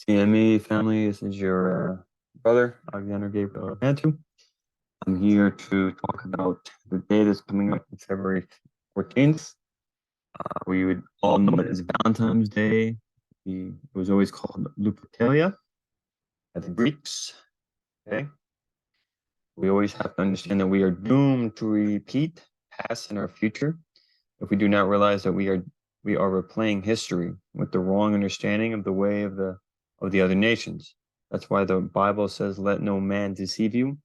CME family, this is your brother, Alexander Gabriel Bantu. I'm here to talk about the day that's coming up on February 14th. We would all know it as Valentine's Day. It was always called Lupercalia by the Greeks. Okay. We always have to understand that we are doomed to repeat past and our future if we do not realize that we are replaying history with the wrong understanding of the way of the other nations. That's why the Bible says, "Let no man deceive you.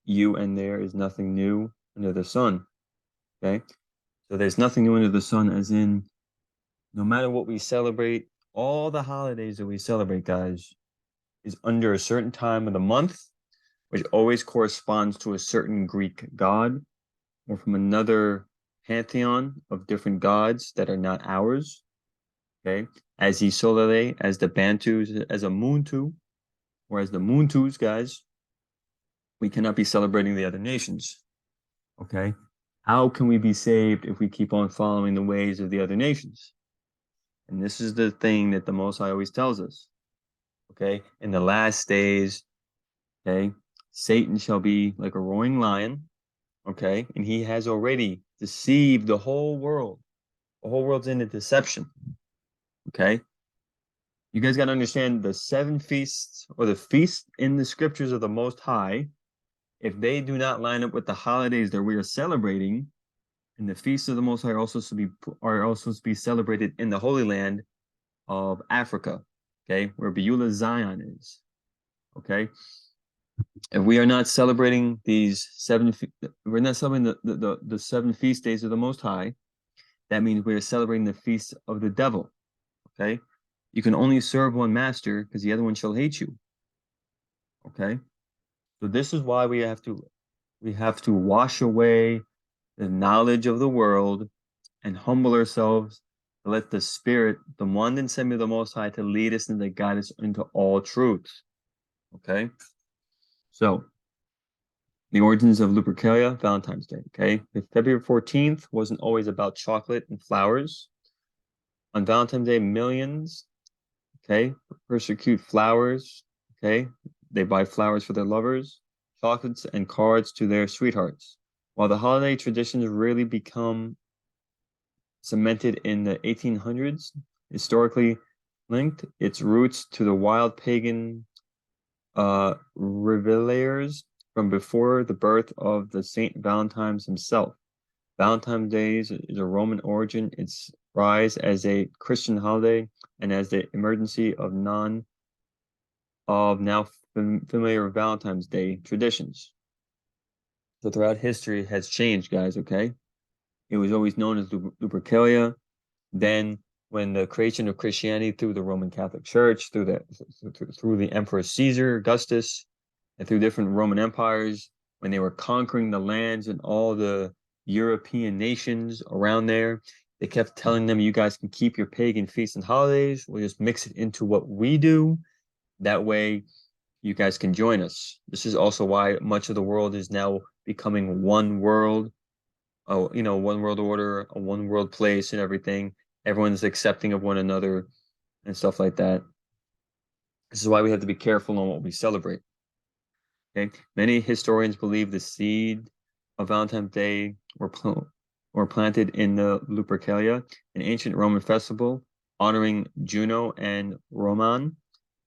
You and there is nothing new under the sun." Okay, so there's nothing new under the sun, as in, no matter what we celebrate, all the holidays that we celebrate, guys, is under a certain time of the month, which always corresponds to a certain Greek god or from another pantheon of different gods that are not ours. Okay, as the Solare, as the Bantus, as a Muntu, or as the Muntus, guys, we cannot be celebrating the other nations. Okay, how can we be saved if we keep on following the ways of the other nations? And this is the thing that the Most High always tells us. Okay, in the last days, okay, Satan shall be like a roaring lion. Okay, and he has already deceived the whole world. The whole world's in a deception. Okay, you guys got to understand the seven feasts or the feasts in the scriptures of the Most High. If they do not line up with the holidays that we are celebrating, and the feasts of the Most High are also to be celebrated in the Holy Land of Africa, okay, where Beulah Zion is. Okay, if we are not celebrating these we're not celebrating the seven feast days of the Most High. That means we are celebrating the feast of the devil. Okay, you can only serve one master because the other one shall hate you. Okay, so this is why we have to wash away the knowledge of the world and humble ourselves to let the Spirit, the one and send me the Most High, to lead us and to guide us into all truth. Okay, so the origins of Lupercalia, Valentine's Day. Okay, if February 14th wasn't always about chocolate and flowers. On Valentine's Day, millions, okay, persecute flowers. Okay, they buy flowers for their lovers, chocolates and cards to their sweethearts. While the holiday traditions really become cemented in the 1800s, historically linked its roots to the wild pagan revelers from before the birth of the Saint Valentine's himself. Valentine's Day is a Roman origin. Its rise as a Christian holiday and as the emergency of now familiar Valentine's Day traditions. So throughout history, it has changed, guys. Okay, it was always known as Lupercalia. Then, when the creation of Christianity through the Roman Catholic Church, through the Emperor Caesar, Augustus, and through different Roman empires, when they were conquering the lands and all the European nations around there, they kept telling them, "You guys can keep your pagan feasts and holidays. We'll just mix it into what we do. That way, you guys can join us." This is also why much of the world is now becoming one world, one world order, a one world place and everything. Everyone's accepting of one another and stuff like that. This is why we have to be careful on what we celebrate. Okay. Many historians believe the seed of Valentine's Day were planted in the Lupercalia, an ancient Roman festival honoring Juno and Roman,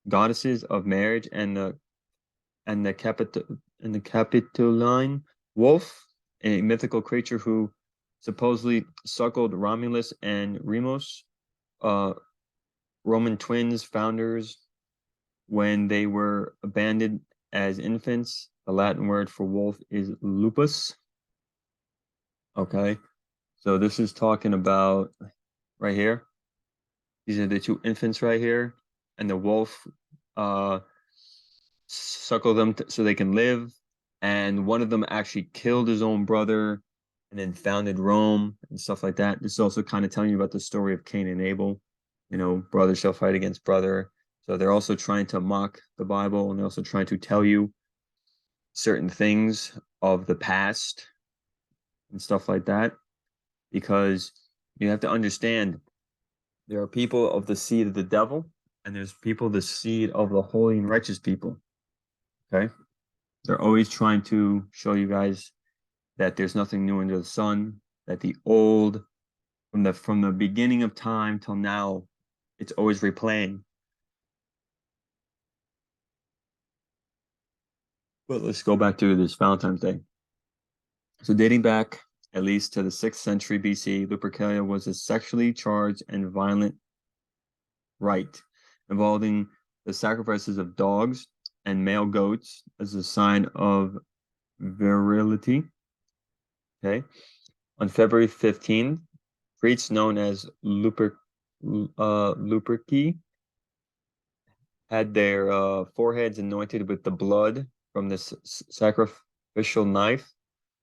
goddesses of marriage, and the Capitoline wolf, a mythical creature who supposedly suckled Romulus and Remus, uh, Roman twins founders, when they were abandoned as infants. The Latin word for wolf is lupus. Okay, so this is talking about right here. These are the two infants right here, and the wolf uh, suckle them so they can live. And one of them actually killed his own brother and then founded Rome and stuff like that. This is also kind of telling you about the story of Cain and Abel. Brother shall fight against brother. So they're also trying to mock the Bible, and they're also trying to tell you certain things of the past and stuff like that, because you have to understand there are people of the seed of the devil, and there's people, the seed of the holy and righteous people. Okay. They're always trying to show you guys that there's nothing new under the sun, that the old, from the beginning of time till now, it's always replaying. But let's go back to this Valentine's Day. So dating back at least to the 6th century BC, Lupercalia was a sexually charged and violent rite involving the sacrifices of dogs and male goats as a sign of virility. Okay. On February 15th, priests known as Luperci had their foreheads anointed with the blood from this sacrificial knife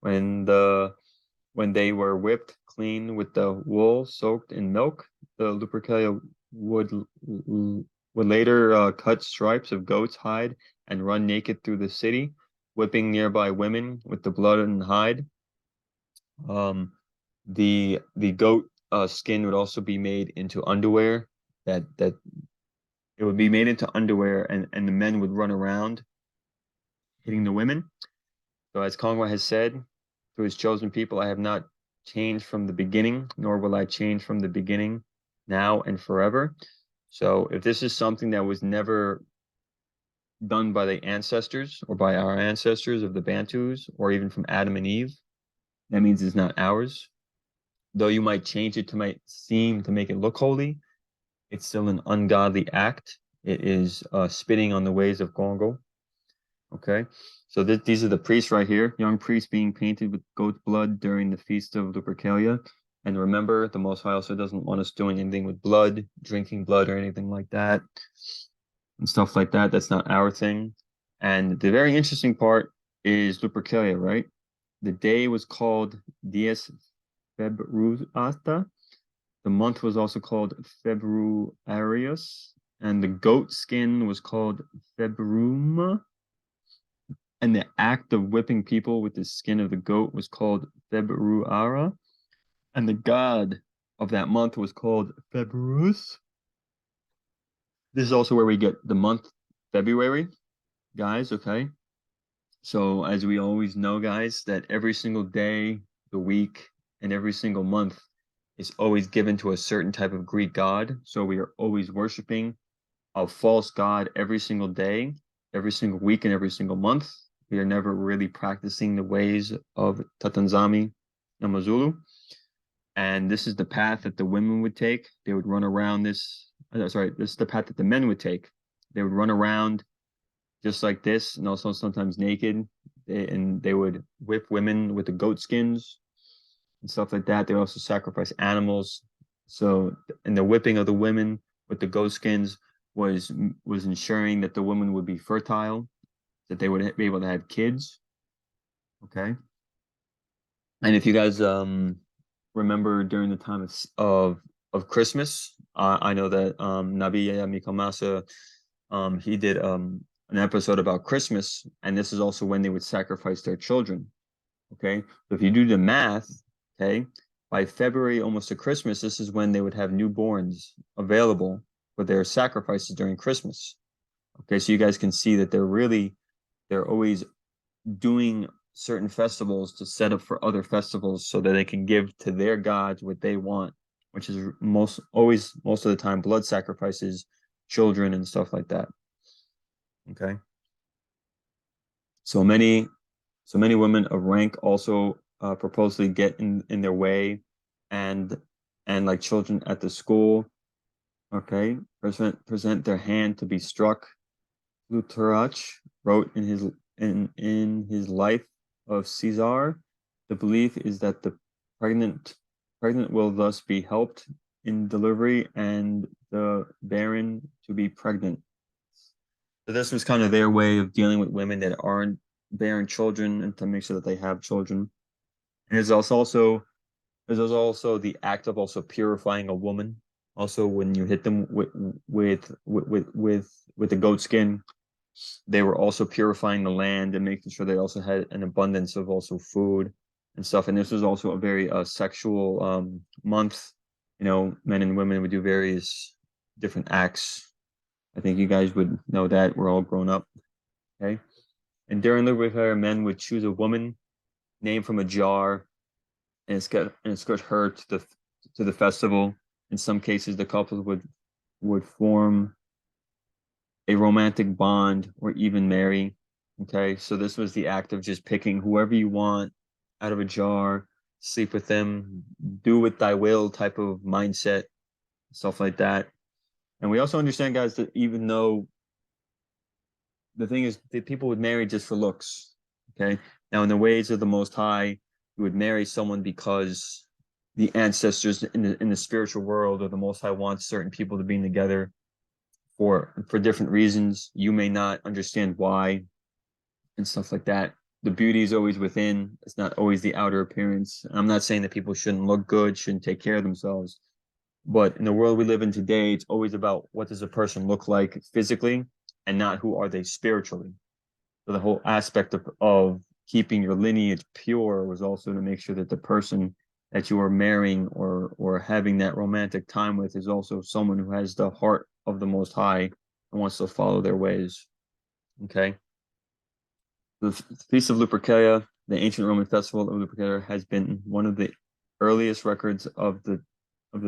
when they were whipped clean with the wool soaked in milk. The Lupercalia would later cut stripes of goat's hide and run naked through the city, whipping nearby women with the blood and hide. The goat skin would also be made into underwear. That it would be made into underwear, and the men would run around hitting the women. So as Kongwa has said to his chosen people, I have not changed from the beginning, nor will I change from the beginning, now and forever. So if this is something that was never done by the ancestors or by our ancestors of the Bantus, or even from Adam and Eve, that means it's not ours. Though you might change it to might seem to make it look holy, it's still an ungodly act. It is spitting on the ways of Congo. Okay, so these are the priests right here, young priests being painted with goat's blood during the feast of Lupercalia. And remember, the Most High also doesn't want us doing anything with blood, drinking blood or anything like that, and stuff like that. That's not our thing. And the very interesting part is Lupercalia, right? The day was called Dies Februata. The month was also called Februarius, and the goat skin was called Februum. And the act of whipping people with the skin of the goat was called Februara. And the god of that month was called Februus. This is also where we get the month February, guys, okay? So as we always know, guys, that every single day, the week, and every single month is always given to a certain type of Greek god. So we are always worshiping a false god every single day, every single week, and every single month. We are never really practicing the ways of Tatanzami and Mazulu. And this is the path that the women would take. They would run around this. Sorry, this is the path that the men would take. They would run around just like this, and also sometimes naked. And they would whip women with the goat skins and stuff like that. They would also sacrifice animals. So, and the whipping of the women with the goat skins was ensuring that the women would be fertile, that they would be able to have kids. Okay. And if you guys remember during the time of Christmas, I know that Nabi Yahya Mikamasa he did an episode about Christmas, and this is also when they would sacrifice their children. Okay. So if you do the math, okay, by February almost to Christmas, this is when they would have newborns available for their sacrifices during Christmas. Okay, so you guys can see that they're always doing certain festivals to set up for other festivals so that they can give to their gods what they want, which is most of the time blood sacrifices, children and stuff like that. Okay. So many women of rank also purposely get in their way, and like children at the school, okay, present their hand to be struck. Plutarch wrote in his life of Caesar, the belief is that the pregnant will thus be helped in delivery, and the barren to be pregnant. So this was kind of their way of dealing with women that aren't bearing children, and to make sure that they have children. And there's also the act of also purifying a woman. Also, when you hit them with the goat skin, they were also purifying the land and making sure they also had an abundance of also food and stuff. And this was also a very sexual month. You know, men and women would do various different acts I think you guys would know that. We're all grown up. Okay. And during Lupercalia, men would choose a woman named from a jar and escort her to the festival. In some cases, the couples would form a romantic bond or even marry. Okay, so this was the act of just picking whoever you want out of a jar, sleep with them, do with thy will type of mindset, stuff like that. And we also understand, guys, that even though the thing is that people would marry just for looks. Okay. Now, in the ways of the Most High, you would marry someone because the ancestors in the spiritual world or the Most High wants certain people to be together for different reasons. You may not understand why and stuff like that. The beauty is always within. It's not always the outer appearance. I'm not saying that people shouldn't look good, shouldn't take care of themselves. But in the world we live in today, it's always about what does a person look like physically and not who are they spiritually. So the whole aspect of keeping your lineage pure was also to make sure that the person that you are marrying or having that romantic time with is also someone who has the heart of the Most High and wants to follow their ways. Okay. The Feast of Lupercalia, the ancient Roman festival of Lupercalia, has been one of the earliest records of the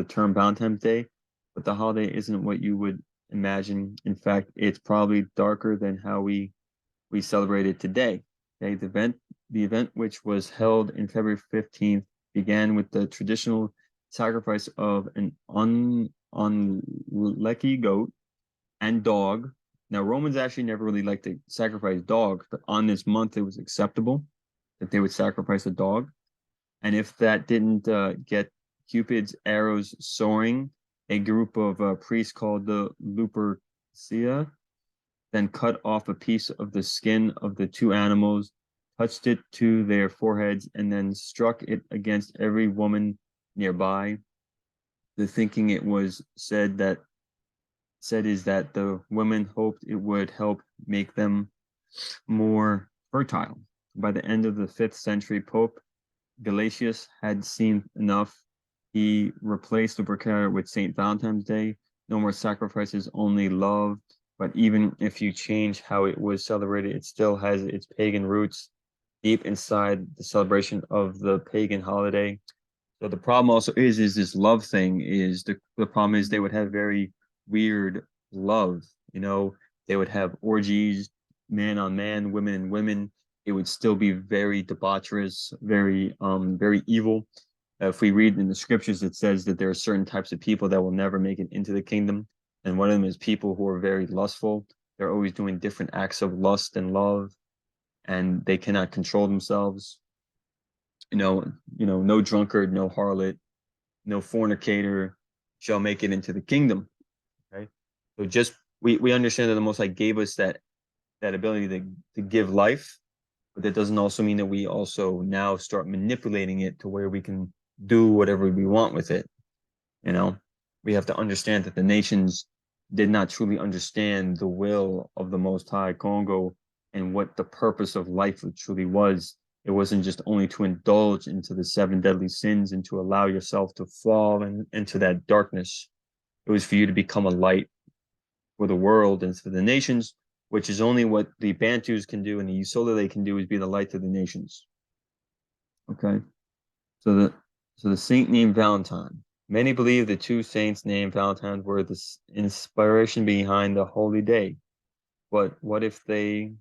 term Valentine's Day, but the holiday isn't what you would imagine. In fact, it's probably darker than how we celebrate it today. Okay, the event which was held in February 15th began with the traditional sacrifice of an unlucky goat and dog. Now, Romans actually never really liked to sacrifice dogs, but on this month it was acceptable that they would sacrifice a dog. And if that didn't get Cupid's arrows soaring, a group of priests called the Lupercalia then cut off a piece of the skin of the two animals, touched it to their foreheads, and then struck it against every woman nearby. The thinking it was said is that the women hoped it would help make them more fertile. By the end of the 5th century, Pope Galatius had seen enough. He replaced Lupercalia with St. Valentine's Day. No more sacrifices, only love. But even if you change how it was celebrated, it still has its pagan roots deep inside the celebration of the pagan holiday. So the problem also is this love thing is the problem is they would have very weird love. You know, they would have orgies, man on man, women and women. It would still be very debaucherous, very evil. If we read in the scriptures, it says that there are certain types of people that will never make it into the kingdom. And one of them is people who are very lustful. They're always doing different acts of lust and love, and they cannot control themselves. No drunkard, no harlot, no fornicator shall make it into the kingdom. Okay. So just we understand that the Most High gave us that ability to give life, but that doesn't also mean that we also now start manipulating it to where we can do whatever we want with it. You know, we have to understand that the nations did not truly understand the will of the Most High Congo and what the purpose of life truly was. It wasn't just only to indulge into the 7 deadly sins and to allow yourself to fall into that darkness. It was for you to become a light for the world and for the nations, which is only what the Bantus can do and the Usolele can do is be the light to the nations. Okay. So the saint named Valentine. Many believe the two saints named Valentine were the inspiration behind the holy day. But what if they're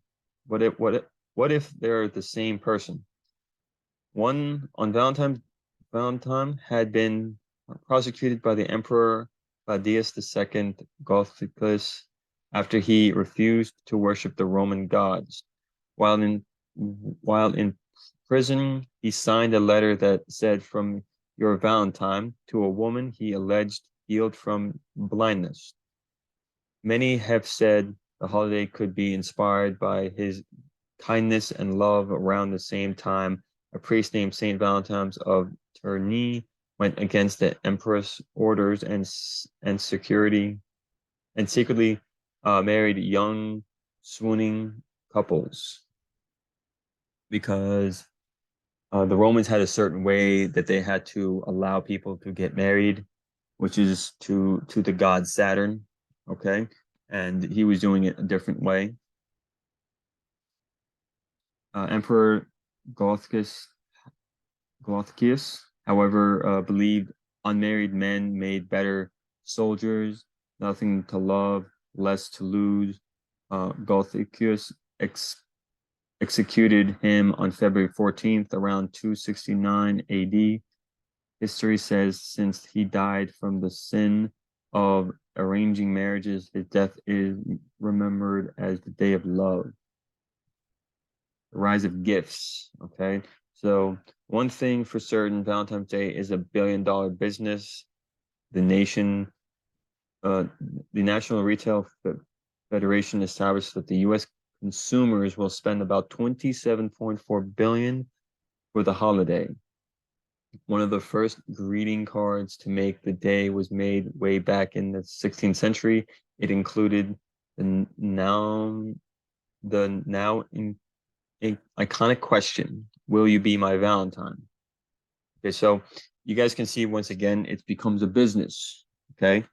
the same person? One on Valentine had been prosecuted by the Emperor Claudius II Gothicus after he refused to worship the Roman gods. While in prison, he signed a letter that said, "From your Valentine," to a woman he alleged healed from blindness. Many have said the holiday could be inspired by his kindness and love. Around the same time, a priest named Saint Valentine of Tournai went against the emperor's orders and security and secretly married young swooning couples because the Romans had a certain way that they had to allow people to get married, which is to the god Saturn. Okay. and he was doing it a different way. Emperor Gothicus, however, believed unmarried men made better soldiers, nothing to love, less to lose. Gothicus executed him on February 14th, around 269 AD. History says since he died from the sin of arranging marriages, his death is remembered as the day of love. The rise of gifts. Okay. So one thing for certain, Valentine's Day is $1 billion business. The National Retail Federation established that the U.S. consumers will spend about 27.4 billion for the holiday. One of the first greeting cards to make the day was made way back in the 16th century. It included the now iconic question, will you be my Valentine? Okay, so you guys can see once again, it becomes a business, okay?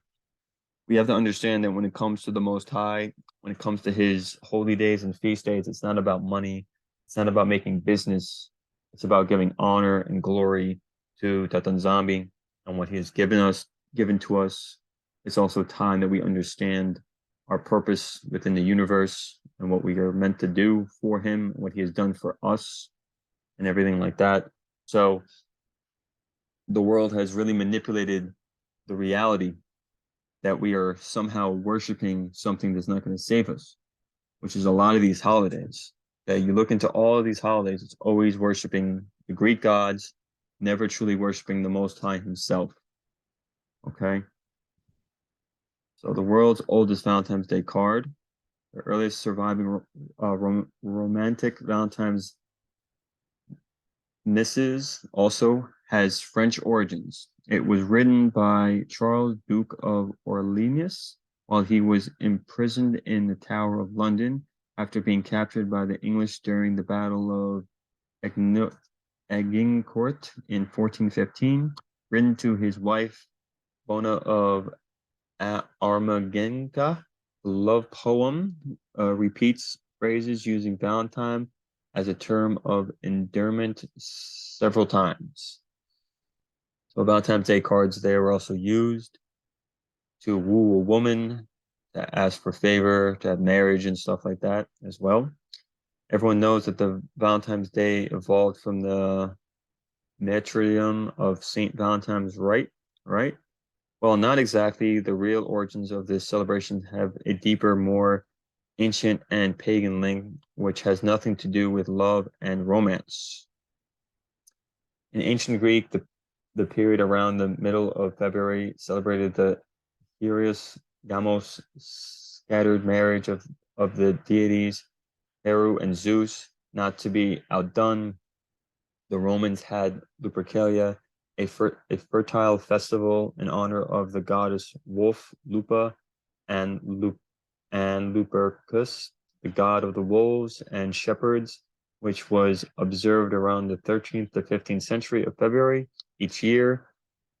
We have to understand that when it comes to the Most High, when it comes to his holy days and feast days, it's not about money. It's not about making business. It's about giving honor and glory to Tatanzambi and what he has given to us. It's also time that we understand our purpose within the universe and what we are meant to do for him, what he has done for us, and everything like that. So the world has really manipulated the reality that we are somehow worshiping something that's not going to save us, which is a lot of these holidays. Okay, you look into all of these holidays, it's always worshiping the Greek gods, never truly worshiping the Most High himself. Okay. So the world's oldest Valentine's Day card, the earliest surviving romantic Valentine's Mrs. also has French origins. It was written by Charles, Duke of Orleans, while he was imprisoned in the Tower of London after being captured by the English during the Battle of Agincourt in 1415. Written to his wife, Bona of Armageddon. The love poem repeats phrases using Valentine as a term of endearment several times. So Valentine's Day cards, they were also used to woo a woman, to ask for favor, to have marriage and stuff like that as well. Everyone knows that the Valentine's Day evolved from the martyrdom of Saint Valentine's, right? Well, not exactly. The real origins of this celebration have a deeper, more ancient and pagan link, which has nothing to do with love and romance. In ancient Greek, the period around the middle of February celebrated the Helios Gamos scattered marriage of the deities Heru and Zeus. Not to be outdone, the Romans had Lupercalia, a fertile festival in honor of the goddess wolf Lupa, and Lupercus, the god of the wolves and shepherds, which was observed around the 13th to 15th century of February each year.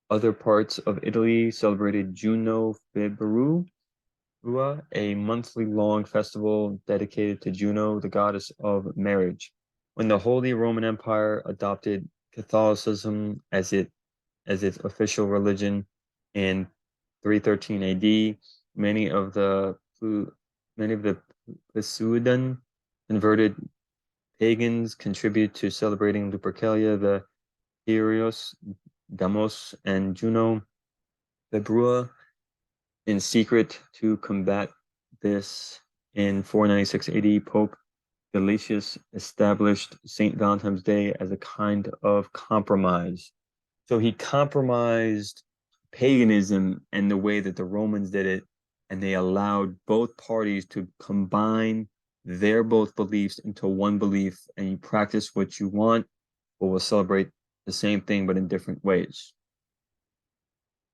Other parts of Italy celebrated Juno Februari, a monthly long festival dedicated to Juno, the goddess of marriage. When the Holy Roman Empire adopted Catholicism as its official religion in 313 AD, many of the Pseudan converted pagans contribute to celebrating Lupercalia, the Helios, Gamos, and Juno Februari in secret. To combat this, in 496 AD, Pope Gelasius established St. Valentine's Day as a kind of compromise. So he compromised paganism and the way that the Romans did it, and they allowed both parties to combine their both beliefs into one belief, and you practice what you want, but we'll celebrate the same thing, but in different ways.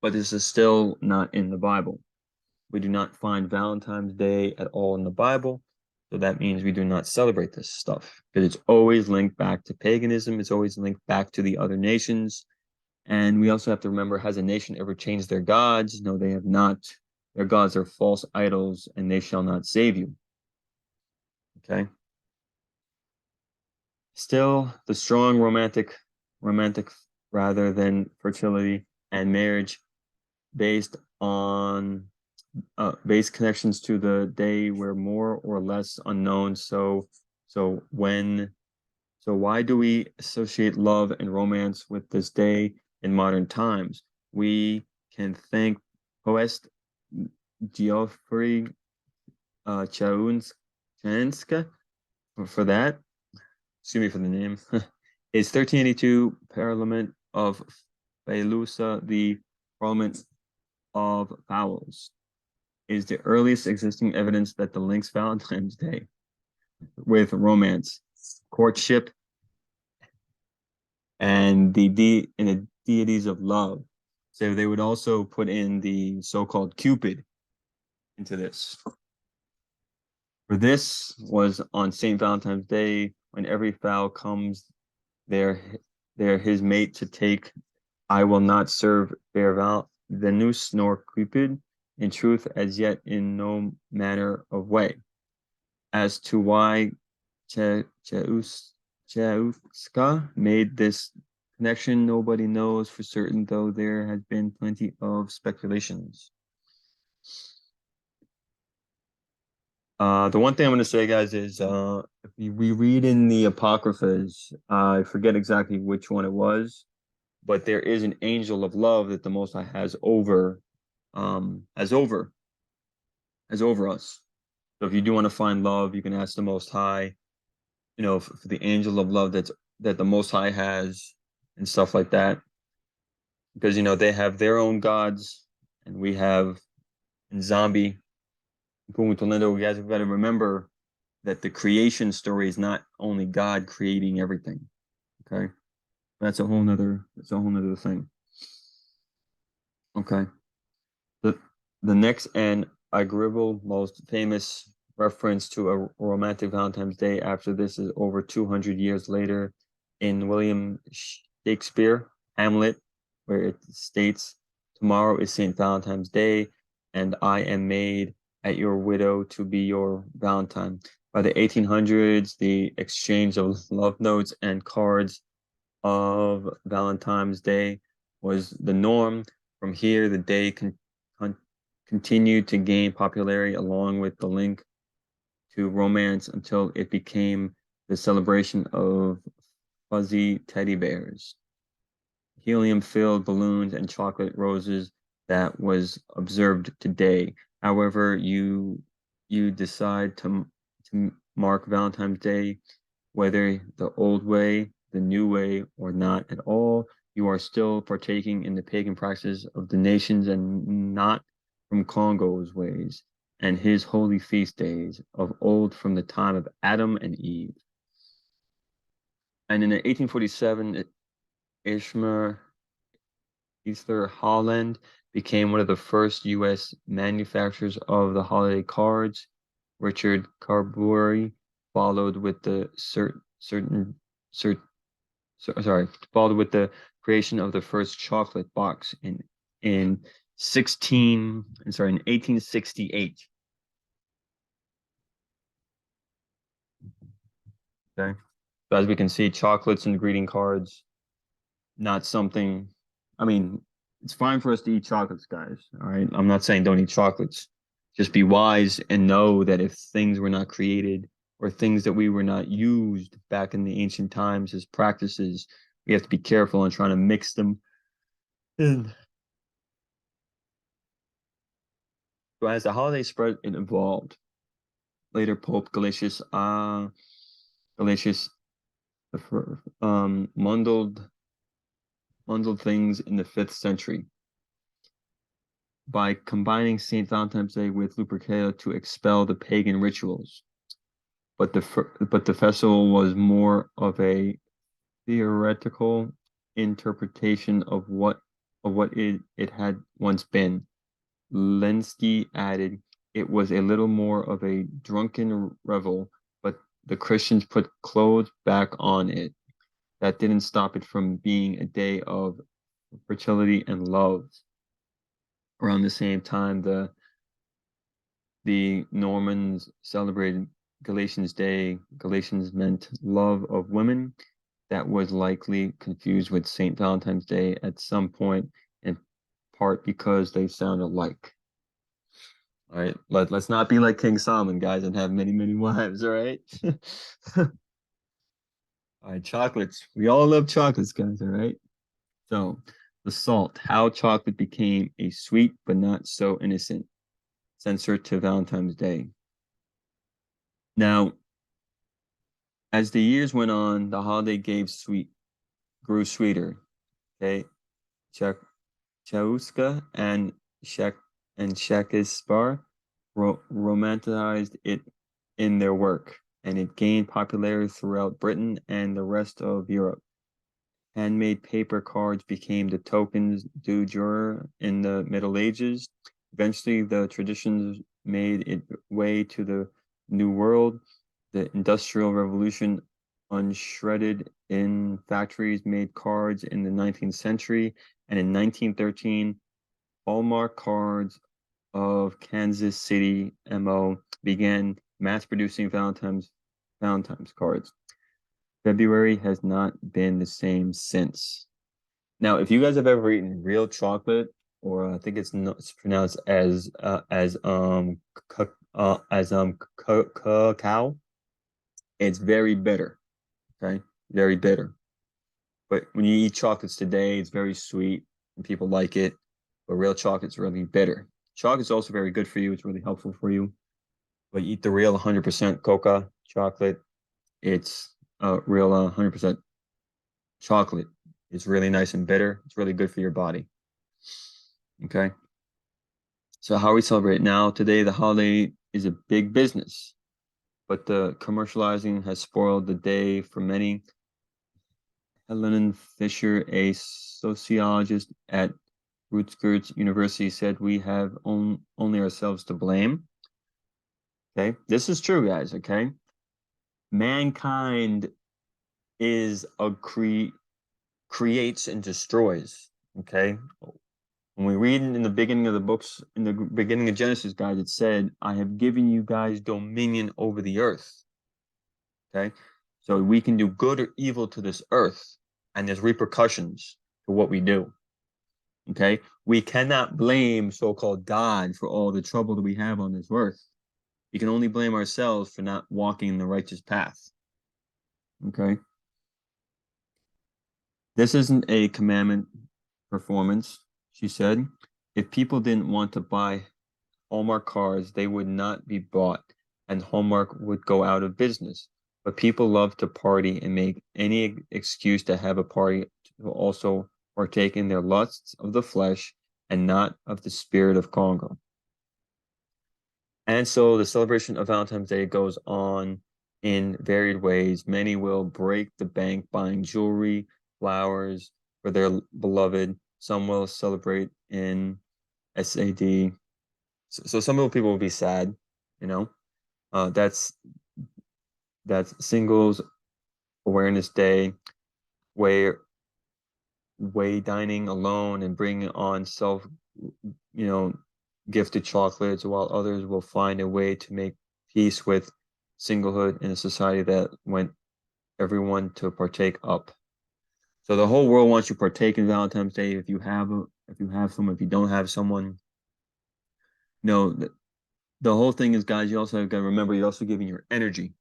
But this is still not in the Bible. We do not find Valentine's Day at all in the Bible. So that means we do not celebrate this stuff, because it's always linked back to paganism. It's always linked back to the other nations. And we also have to remember, has a nation ever changed their gods? No, they have not. their gods are false idols, and they shall not save you. Okay. Still, the strong romantic rather than fertility and marriage based on base connections to the day were more or less unknown. So when so why do we associate love and romance with this day in modern times? We can thank poet Geoffrey Chaunska for that. Excuse me for the name. His 1382 Parliament of Failusa, the Parliament of Fowls, is the earliest existing evidence that the links Valentine's Day with romance, courtship, and the deities of love. So they would also put in the so-called Cupid into this. For this was on St. Valentine's Day, when every fowl comes there, his mate to take. I will not serve fair Venus nor Cupid, in truth, as yet in no manner of way. As to why Cheuska made this connection, nobody knows for certain, though there has been plenty of speculations. The one thing I'm going to say, guys, is if we read in the Apocryphas, I forget exactly which one it was, but there is an angel of love that the Most High has over us. So if you do want to find love, you can ask the Most High, for the angel of love that the Most High has and stuff like that. Because they have their own gods, and we have in Zombie, Toledo. You guys have got to remember that the creation story is not only God creating everything. Okay, that's a whole nother thing. Okay. The the next and agreeable most famous reference to a romantic Valentine's Day after this is over 200 years later in William Shakespeare, Hamlet, where it states, "Tomorrow is St. Valentine's Day, and I am made at your widow to be your Valentine." By the 1800s, the exchange of love notes and cards of Valentine's Day was the norm. From here, the day continued to gain popularity along with the link to romance until it became the celebration of fuzzy teddy bears, helium-filled balloons, and chocolate roses that was observed today. However, you decide to mark Valentine's Day, whether the old way, the new way, or not at all, you are still partaking in the pagan practices of the nations and not from Congo's ways and his holy feast days of old from the time of Adam and Eve. And in 1847, Ishmael Easter Holland became one of the first U.S. manufacturers of the holiday cards. Richard Carberry followed with the followed with the creation of the first chocolate box in 1868. Okay. So as we can see, chocolates and greeting cards, not something, I mean, it's fine for us to eat chocolates, guys. All right. I'm not saying don't eat chocolates. Just be wise and know that if things were not created or things that we were not used back in the ancient times as practices, we have to be careful in trying to mix them in. So as the holiday spread, it evolved. Later, Pope Galatius mundled things in the 5th century by combining St. Valentine's Day with Lupercalia to expel the pagan rituals. But the festival was more of a theoretical interpretation of what it had once been. Lenski added, it was a little more of a drunken revel, but the Christians put clothes back on it. That didn't stop it from being a day of fertility and love. Around the same time, the the Normans celebrated Galatians Day. Galatians meant love of women. That was likely confused with St. Valentine's Day at some point, in part because they sound alike. All right, let's not be like King Solomon, guys, and have many, many wives, all right? All right, chocolates. We all love chocolates, guys, all right? So, the salt, how chocolate became a sweet but not so innocent censor to Valentine's Day. Now, as the years went on, the holiday grew sweeter. Okay, Chauska and Shakespeare romanticized it in their work, and it gained popularity throughout Britain and the rest of Europe. Handmade paper cards became the tokens du jour in the Middle Ages. Eventually, the traditions made its way to the New World. The Industrial Revolution unshredded in factories made cards in the 19th century, and in 1913, Hallmark cards of Kansas City, MO, began mass producing Valentine's cards. February has not been the same since. Now, if you guys have ever eaten real chocolate, or I think it's pronounced as cacao, it's very bitter. Okay, very bitter. But when you eat chocolates today, it's very sweet and people like it. But real chocolate's really bitter. Chocolate's also very good for you. It's really helpful for you. But you eat the real 100% coca chocolate. It's real 100% chocolate. It's really nice and bitter. It's really good for your body. Okay. So how we celebrate now today, the holiday is a big business, but the commercializing has spoiled the day for many. Helen Fisher, a sociologist at Rutgers University, said we have only ourselves to blame. Okay. This is true, guys. Okay. Mankind is creates and destroys. Okay. When we read in the beginning of the books, in the beginning of Genesis, guys, it said, I have given you guys dominion over the earth. Okay. So we can do good or evil to this earth, and there's repercussions to what we do. Okay. We cannot blame so-called God for all the trouble that we have on this earth. We can only blame ourselves for not walking in the righteous path. Okay. This isn't a commandment performance, she said. If people didn't want to buy Hallmark cards, they would not be bought, and Hallmark would go out of business. But people love to party and make any excuse to have a party to also partake in their lusts of the flesh and not of the spirit of Congo. And so the celebration of Valentine's Day goes on in varied ways. Many will break the bank buying jewelry, flowers for their beloved. Some will celebrate in SAD. So some people will be sad, you know. That's Singles Awareness Day, where dining alone and bringing on self, you know, gifted chocolates, while others will find a way to make peace with singlehood in a society that went everyone to partake up. So the whole world wants you to partake in Valentine's Day. If you have someone, if you don't have someone, no, the whole thing is, guys, you also have got to remember you're also giving your energy.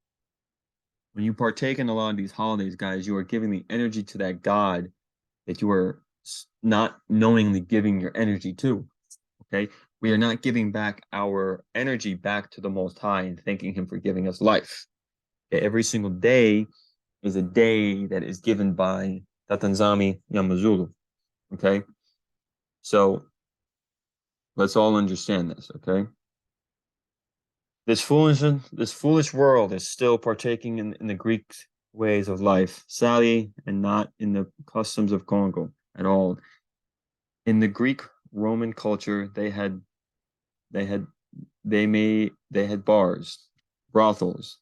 When you partake in a lot of these holidays, guys, you are giving the energy to that God that you are not knowingly giving your energy to. Okay. We are not giving back our energy back to the Most High and thanking Him for giving us life. Okay? Every single day is a day that is given by Tatanzami Yamazulu. Okay. So let's all understand this. Okay. This foolish world is still partaking in the Greek ways of life, sadly, and not in the customs of Congo at all. In the Greek Roman culture, they had bars, brothels,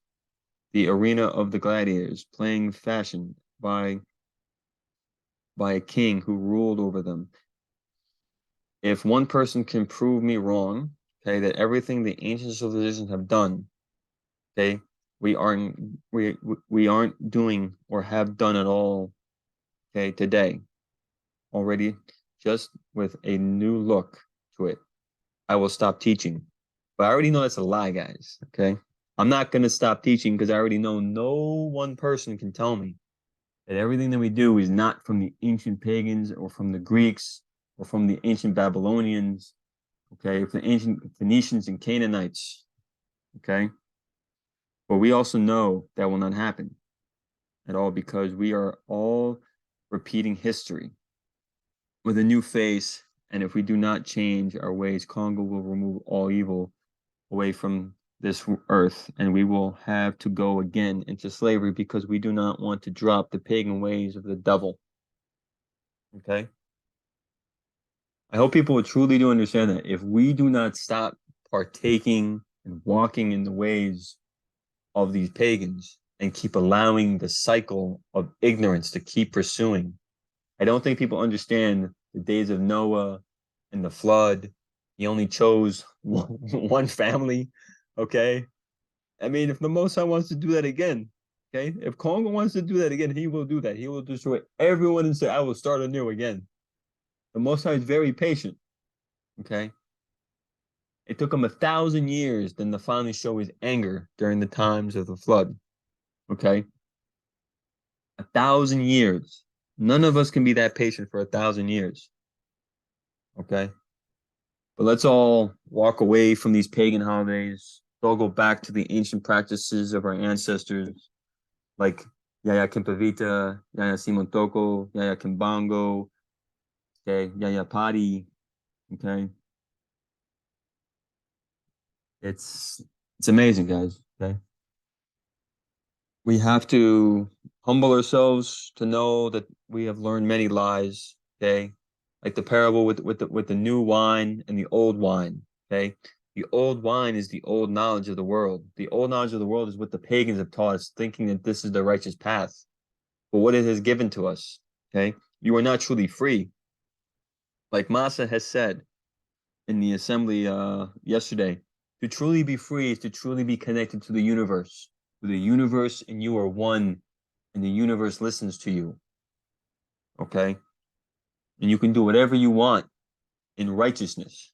the arena of the gladiators, playing fashion by a king who ruled over them. If one person can prove me wrong, okay, that everything the ancient civilizations have done, okay, we aren't doing or have done at all, okay, today already, just with a new look to it. I will stop teaching. But I already know that's a lie, guys. Okay. I'm not going to stop teaching because I already know no one person can tell me that everything that we do is not from the ancient pagans or from the Greeks or from the ancient Babylonians, okay, from the ancient Phoenicians and Canaanites, okay. But we also know that will not happen at all because we are all repeating history with a new face. And if we do not change our ways, Congo will remove all evil away from this earth, and we will have to go again into slavery because we do not want to drop the pagan ways of the devil. Okay? I hope people will truly do understand that if we do not stop partaking and walking in the ways of these pagans and keep allowing the cycle of ignorance to keep pursuing, I don't think people understand the days of Noah and the flood. He only chose one family, okay? I mean, if the Most High wants to do that again, okay, if Congo wants to do that again, he will do that. He will destroy everyone and say, I will start anew again. The Most High is very patient, okay? It took him 1,000 years then to finally show his anger during the times of the flood, okay? 1,000 years. None of us can be that patient for 1,000 years, okay? But let's all walk away from these pagan holidays. Let's all go back to the ancient practices of our ancestors, like Yaya Kempavita, Yaya Simon Toko, Yaya Kimbango, okay, Yaya Padi, okay. It's it's amazing, guys. Okay. We have to humble ourselves to know that we have learned many lies, okay? Like the parable with the new wine and the old wine, okay? The old wine is the old knowledge of the world. The old knowledge of the world is what the pagans have taught us, thinking that this is the righteous path. But what it has given to us, okay? You are not truly free. Like Massa has said in the assembly yesterday, to truly be free is to truly be connected to the universe. The universe and you are one, and the universe listens to you. Okay? And you can do whatever you want in righteousness.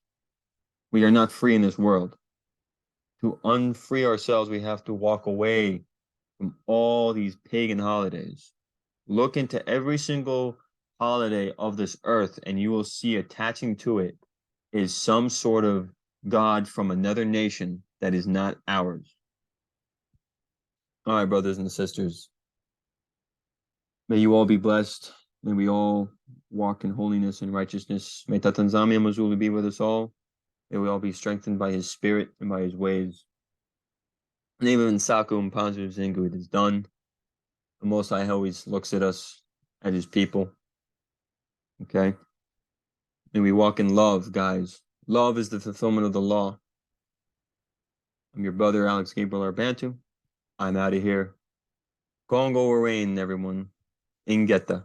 We are not free in this world. To unfree ourselves, we have to walk away from all these pagan holidays. Look into every single holiday of this earth, and you will see attaching to it is some sort of God from another nation that is not ours. All right, brothers and sisters. May you all be blessed. May we all walk in holiness and righteousness. May Tatanzami Mazuli be with us all. May we all be strengthened by his spirit and by his ways. Name of Saku and Panzu Zingu, it is done. The Most High always looks at us as his people. Okay? May we walk in love, guys. Love is the fulfillment of the law. I'm your brother, Alex Gabriel Arbantu. I'm out of here. Congo will reign, everyone. Ingeta.